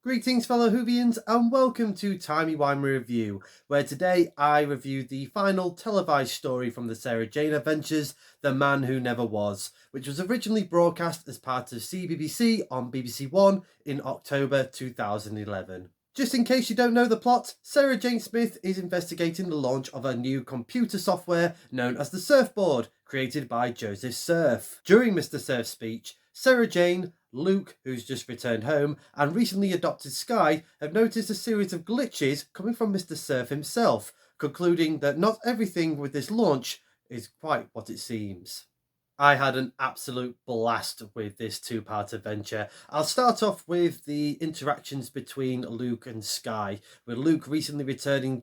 Greetings, fellow Whovians, and welcome to Timey Wimey Review, where today I review the final televised story from the Sarah Jane Adventures, The Man Who Never Was, which was originally broadcast as part of CBBC on BBC One in October 2011. Just in case you don't know the plot, Sarah Jane Smith is investigating the launch of a new computer software known as the Surfboard, created by Joseph Surf. During Mr. Surf's speech, Sarah Jane, Luke, who's just returned home, and recently adopted Sky have noticed a series of glitches coming from Mr. Surf himself, concluding that not everything with this launch is quite what it seems. I had an absolute blast with this two-part adventure. I'll start off with the interactions between Luke and Sky, with Luke recently returning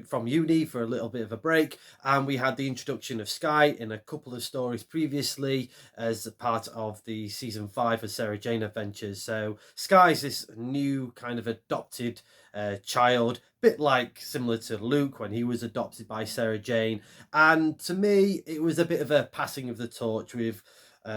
from uni for a little bit of a break, and we had the introduction of Sky in a couple of stories previously as part of the season 5 of Sarah Jane Adventures. So Sky's this new kind of adopted child, bit like similar to Luke when he was adopted by Sarah Jane, and to me it was a bit of a passing of the torch with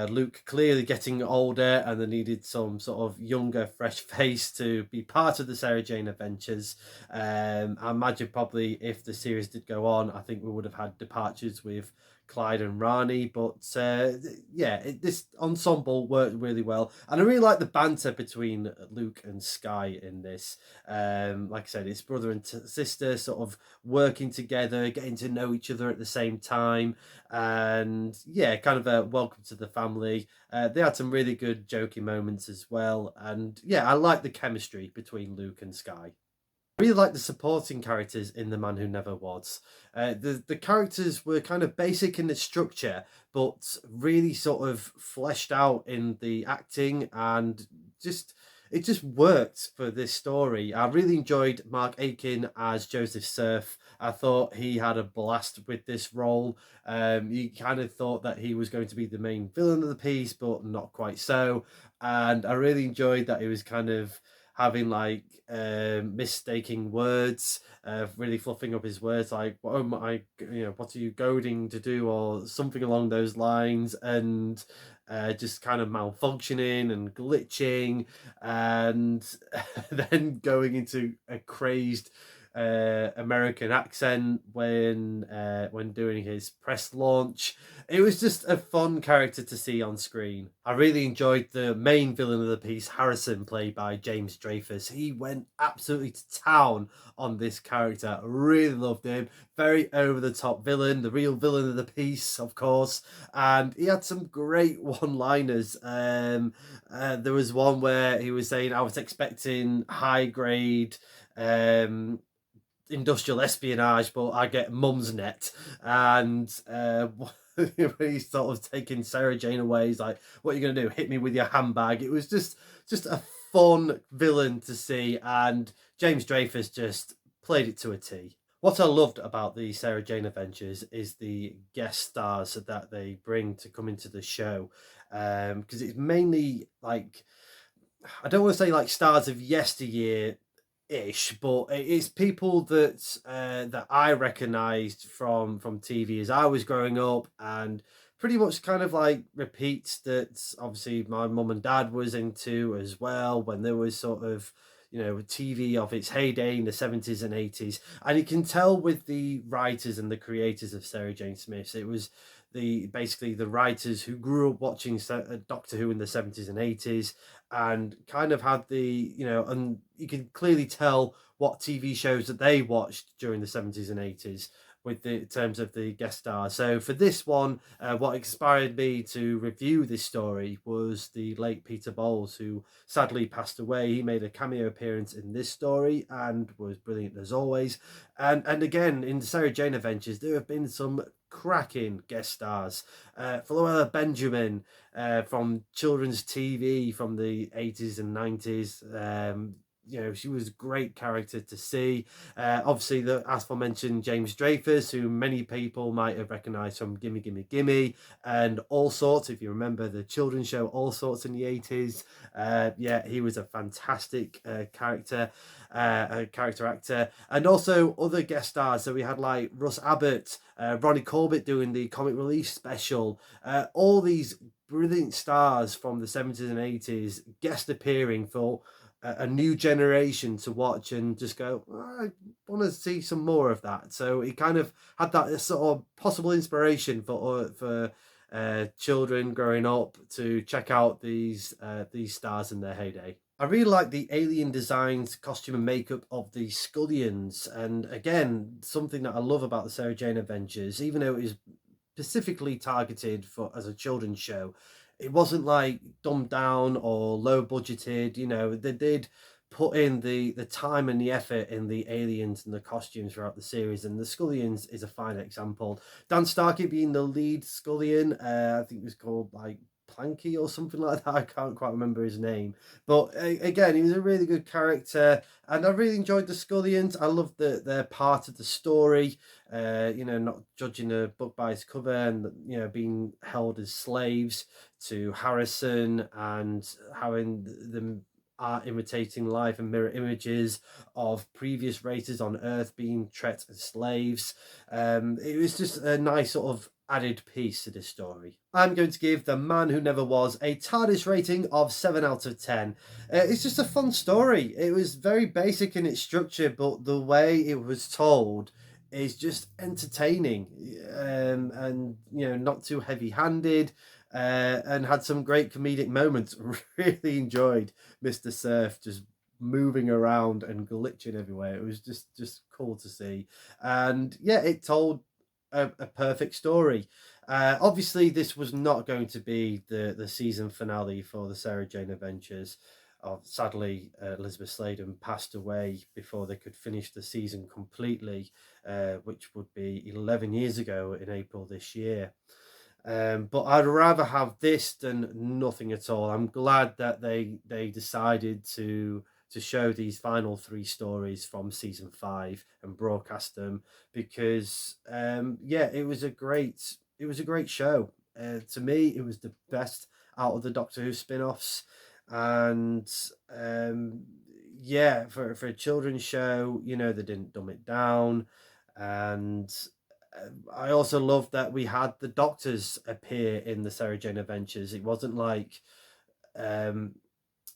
Luke clearly getting older, and they needed some sort of younger, fresh face to be part of the Sarah Jane Adventures. I imagine probably if the series did go on, I think we would have had departures with Clyde and Rani, but this ensemble worked really well, and I really like the banter between Luke and Sky in this. Like I said, it's brother and sister sort of working together, getting to know each other at the same time, and yeah, kind of a welcome to the family. They had some really good jokey moments as well, and yeah, I like the chemistry between Luke and Sky. I really like the supporting characters in The Man Who Never Was. The characters were kind of basic in the structure, but really sort of fleshed out in the acting, and it just worked for this story. I really enjoyed Mark Aiken as Joseph Surf. I thought he had a blast with this role. You kind of thought that he was going to be the main villain of the piece, but not quite so. And I really enjoyed that he was kind of having like mistaking words, really fluffing up his words, like "oh my, what are you goading to do," or something along those lines, and just kind of malfunctioning and glitching, and then going into a crazed American accent when doing his press launch. It was just a fun character to see on screen. I really enjoyed the main villain of the piece, Harrison, played by James Dreyfus. He went absolutely to town on this character. I really loved him. Very over the top villain, the real villain of the piece, of course. And he had some great one liners. There was one where he was saying, "I was expecting high grade industrial espionage, but I get mum's net." And he's sort of taking Sarah Jane away. He's like, "What are you going to do? Hit me with your handbag?" It was just a fun villain to see, and James Dreyfus just played it to a T. What I loved about the Sarah Jane Adventures is the guest stars that they bring to come into the show, because it's mainly like, I don't want to say like stars of yesteryear ish, but it's people that I recognised from TV as I was growing up, and pretty much kind of like repeats that obviously my mum and dad was into as well when there was sort of TV of its heyday in the 70s and 80s. And you can tell with the writers and the creators of Sarah Jane Smith, it was basically the writers who grew up watching Doctor Who in the 70s and 80s, and kind of had and you can clearly tell what TV shows that they watched during the 70s and 80s with the in terms of the guest stars. So for this one, what inspired me to review this story was the late Peter Bowles, who sadly passed away. He made a cameo appearance in this story and was brilliant as always. And again, in the Sarah Jane Adventures, there have been some cracking guest stars. Floella Benjamin from children's TV from the 80s and 90s. She was a great character to see. Obviously, the aforementioned James Dreyfus, who many people might have recognised from Gimme Gimme Gimme and All Sorts, if you remember the children's show All Sorts in the 80s. He was a fantastic character actor. And also other guest stars. So we had like Russ Abbott, Ronnie Corbett doing the comic relief special. All these brilliant stars from the 70s and 80s guest appearing for a new generation to watch and just go, "Oh, I want to see some more of that." So it kind of had that sort of possible inspiration for children growing up to check out these stars in their heyday. I really like the alien designs, costume, and makeup of the Scullions, and again, something that I love about the Sarah Jane Adventures, even though it is specifically targeted for as a children's show, it wasn't like dumbed down or low budgeted. You know, they did put in the time and the effort in the aliens and the costumes throughout the series, and the Scullions is a fine example. Dan Starkey being the lead Scullion, I think it was called like Planky or something like that. I can't quite remember his name, but again, he was a really good character, and I really enjoyed the Scullions. I loved that they're part of the story. You know, not judging a book by its cover, and you know, being held as slaves to Harrison, and having them are imitating life and mirror images of previous races on Earth being treated as slaves. It was just a nice sort of added piece to this story. I'm going to give The Man Who Never Was a TARDIS rating of 7 out of 10. It's just a fun story. It was very basic in its structure, but the way it was told is just entertaining, and you know, not too heavy-handed, and had some great comedic moments. Really enjoyed Mr. Surf just moving around and glitching everywhere. It was just cool to see, and yeah, it told a perfect story. Obviously, this was not going to be the season finale for the Sarah Jane Adventures. Sadly, Elizabeth Sladen passed away before they could finish the season completely, which would be 11 years ago in April this year. But I'd rather have this than nothing at all. I'm glad that they decided to show these final three stories from season 5 and broadcast them, because yeah, it was a great show. To me, it was the best out of the Doctor Who spin-offs, and yeah, for a children's show, you know, they didn't dumb it down, and I also love that we had the Doctors appear in the Sarah Jane Adventures. It wasn't like um,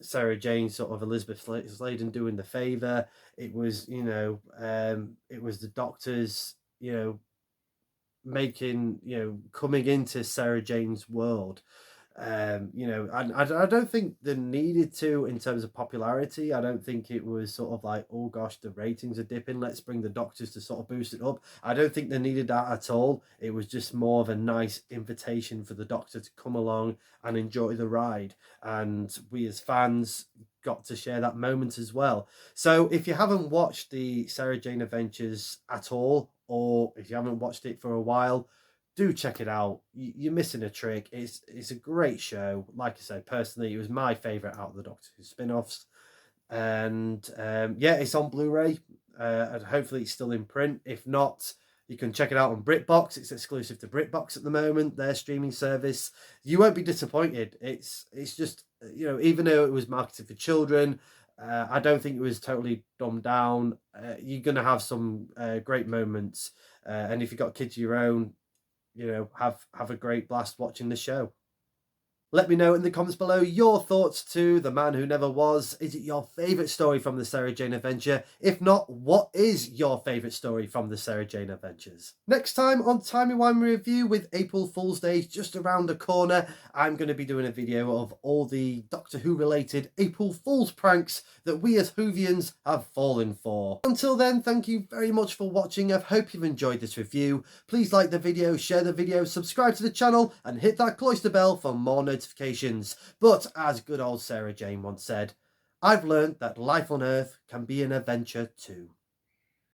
Sarah Jane, sort of Elizabeth Sladen doing the favor. It was, you know, it was the Doctors, you know, making, you know, coming into Sarah Jane's world. You know, I don't think they needed to in terms of popularity. I don't think it was sort of like, oh gosh, the ratings are dipping, let's bring the Doctors to sort of boost it up. I don't think they needed that at all. It was just more of a nice invitation for the Doctor to come along and enjoy the ride, and we as fans got to share that moment as well. So if you haven't watched the Sarah Jane Adventures at all, or if you haven't watched it for a while, do check it out. You're missing a trick. It's a great show. Like I said, personally, it was my favorite out of the Doctor Who spin-offs, and yeah, it's on Blu-ray, and hopefully it's still in print. If not, you can check it out on BritBox. It's exclusive to BritBox at the moment, their streaming service. You won't be disappointed. It's just, you know, even though it was marketed for children, I don't think it was totally dumbed down. You're gonna have some great moments, and if you've got kids of your own, you know, have a great blast watching the show. Let me know in the comments below your thoughts to The Man Who Never Was. Is it your favourite story from the Sarah Jane Adventure? If not, what is your favourite story from the Sarah Jane Adventures? Next time on Timey Wimey Review, with April Fool's Day just around the corner, I'm going to be doing a video of all the Doctor Who related April Fool's pranks that we as Whovians have fallen for. Until then, thank you very much for watching. I hope you've enjoyed this review. Please like the video, share the video, subscribe to the channel, and hit that cloister bell for more notifications. But as good old Sarah Jane once said, I've learned that life on Earth can be an adventure too.